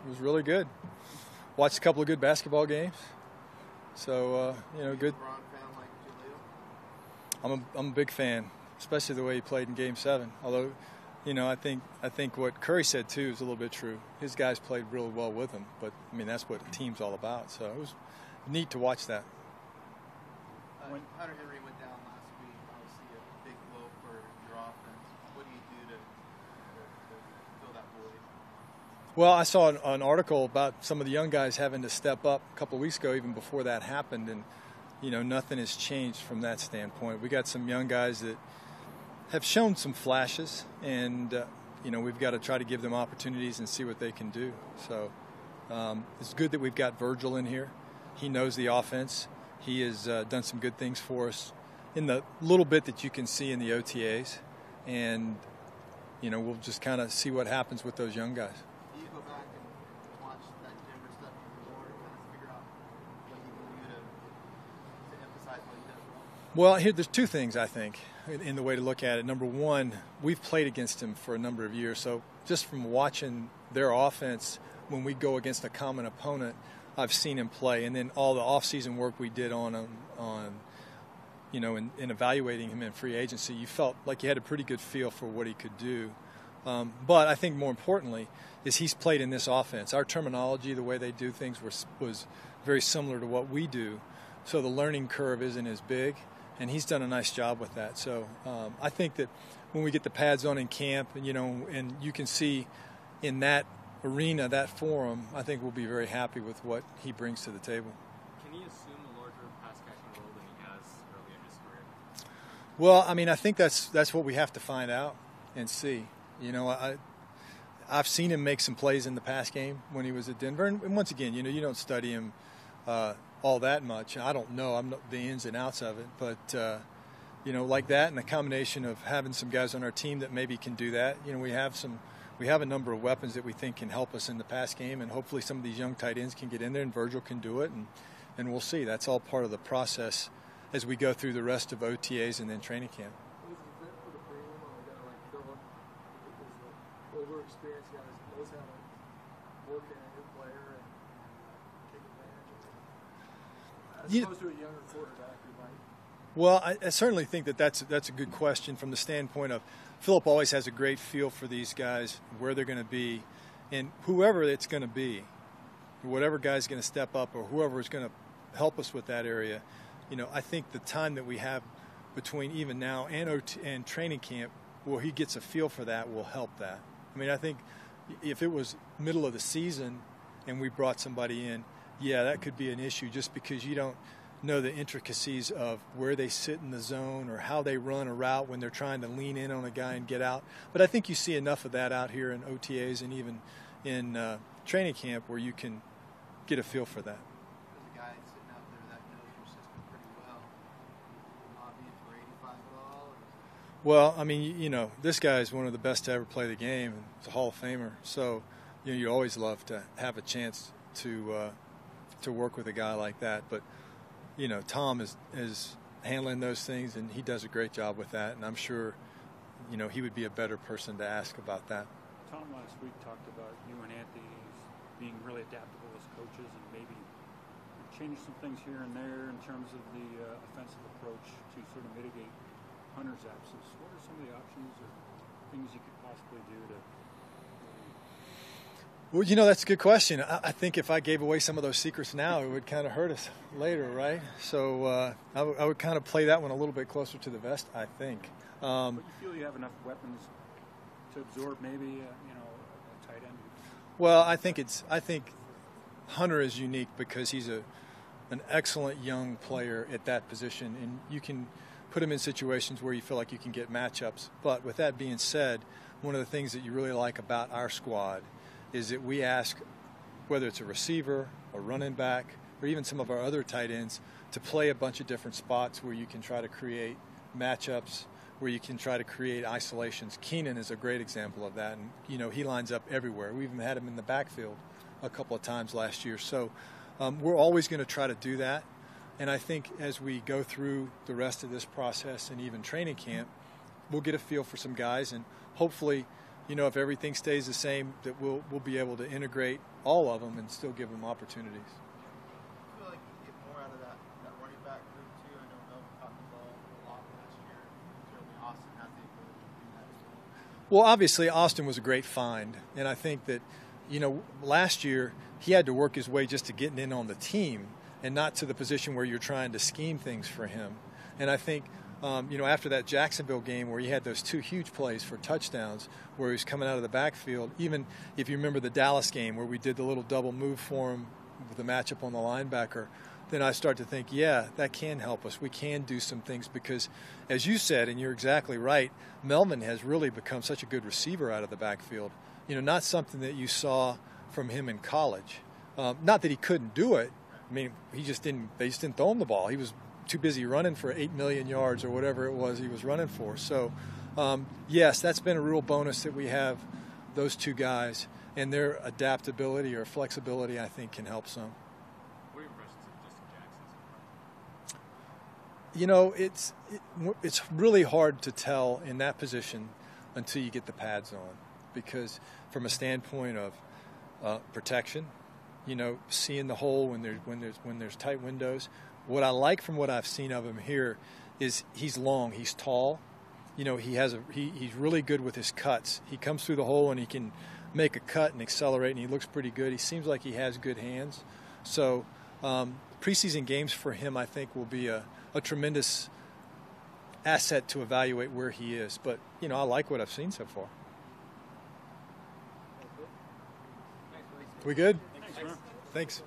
It was really good. Watched a couple of good basketball games. So, good. I'm a big fan, especially the way he played in Game 7. Although, I think what Curry said, too, is a little bit true. His guys played really well with him. But, that's what a team's all about. So it was neat to watch that. When Hunter Henry went down last week, obviously a big blow for your offense. What do you do to fill that void? Well, I saw an article about some of the young guys having to step up a couple of weeks ago, even before that happened, and nothing has changed from that standpoint. We got some young guys that have shown some flashes, and we've got to try to give them opportunities and see what they can do. So it's good that we've got Virgil in here. He knows the offense. He has done some good things for us in the little bit that you can see in the OTAs, and we'll just kind of see what happens with those young guys. Do you go back and watch that Denver stuff even more to kind of figure out what you can do to emphasize what he does well? Well, there's two things, I think, in the way to look at it. Number one, we've played against him for a number of years, so just from watching their offense when we go against a common opponent, I've seen him play, and then all the off-season work we did on in evaluating him in free agency, you felt like you had a pretty good feel for what he could do. But I think more importantly is he's played in this offense. Our terminology, the way they do things, was very similar to what we do, so the learning curve isn't as big, and he's done a nice job with that. So I think that when we get the pads on in camp, and you can see in that arena, that forum, I think we'll be very happy with what he brings to the table. Can he assume a larger pass catching role than he has early in his career? Well, I think that's what we have to find out and see. I've seen him make some plays in the pass game when he was at Denver, and once again, you don't study him all that much. I don't know. I'm not the ins and outs of it, but like that, and the combination of having some guys on our team that maybe can do that. We have a number of weapons that we think can help us in the pass game, and hopefully some of these young tight ends can get in there, and Virgil can do it, and we'll see. That's all part of the process as we go through the rest of OTAs and then training camp. Was it for the premium on a guy like Phillip? Because the over-experienced guys knows how to work in a new player and take advantage of it, as opposed to a younger quarterback who might. Well, I certainly think that's a good question from the standpoint of Phillip always has a great feel for these guys, where they're going to be, and whoever it's going to be, whatever guy's going to step up or whoever is going to help us with that area. I think the time that we have between even now and training camp, where he gets a feel for that, will help that. I think if it was middle of the season and we brought somebody in, yeah, that could be an issue just because you don't know the intricacies of where they sit in the zone or how they run a route when they're trying to lean in on a guy and get out. But I think you see enough of that out here in OTAs and even in training camp where you can get a feel for that. There's a guy sitting out there that knows your system pretty well. Lobbying for 85 at all? Well, this guy is one of the best to ever play the game, and he's a Hall of Famer. So, you always love to have a chance to work with a guy like that. But Tom is handling those things, and he does a great job with that. And I'm sure, he would be a better person to ask about that. Tom last week talked about you and Anthony being really adaptable as coaches and maybe change some things here and there in terms of the offensive approach to sort of mitigate Hunter's absence. What are some of the options or things you could possibly do to? Well, that's a good question. I think if I gave away some of those secrets now, it would kind of hurt us later, right? So I would kind of play that one a little bit closer to the vest, I think. But you feel you have enough weapons to absorb maybe, a tight end? Well, I think Hunter is unique because he's an excellent young player at that position, and you can put him in situations where you feel like you can get matchups. But with that being said, one of the things that you really like about our squad is that we ask, whether it's a receiver, a running back, or even some of our other tight ends, to play a bunch of different spots where you can try to create matchups, where you can try to create isolations. Keenan is a great example of that, and he lines up everywhere. We even had him in the backfield a couple of times last year. So we're always going to try to do that, and I think as we go through the rest of this process and even training camp, we'll get a feel for some guys, and hopefully if everything stays the same, that we'll be able to integrate all of them and still give them opportunities. I feel like you get more out of that running back group too. I know Melvin caught the ball a lot last year. Certainly Austin has the ability to do that as well. Well, obviously Austin was a great find, and I think that last year he had to work his way just to getting in on the team and not to the position where you're trying to scheme things for him. And I think after that Jacksonville game where he had those 2 huge plays for touchdowns where he was coming out of the backfield, even if you remember the Dallas game where we did the little double move for him with the matchup on the linebacker, then I start to think, yeah, that can help us. We can do some things because, as you said, and you're exactly right, Melvin has really become such a good receiver out of the backfield. Not something that you saw from him in college. Not that he couldn't do it. I mean, they just didn't throw him the ball. He was too busy running for 8 million yards or whatever it was he was running for. So, yes, that's been a real bonus that we have those 2 guys, and their adaptability or flexibility, I think, can help some. What are your impressions of Justin Jackson? It's really hard to tell in that position until you get the pads on, because from a standpoint of protection, seeing the hole when there's tight windows. What I like from what I've seen of him here is he's long, he's tall. He's really good with his cuts. He comes through the hole and he can make a cut and accelerate, and he looks pretty good. He seems like he has good hands. So preseason games for him, I think, will be a tremendous asset to evaluate where he is. But, I like what I've seen so far. We good? Thanks, sir. Thanks.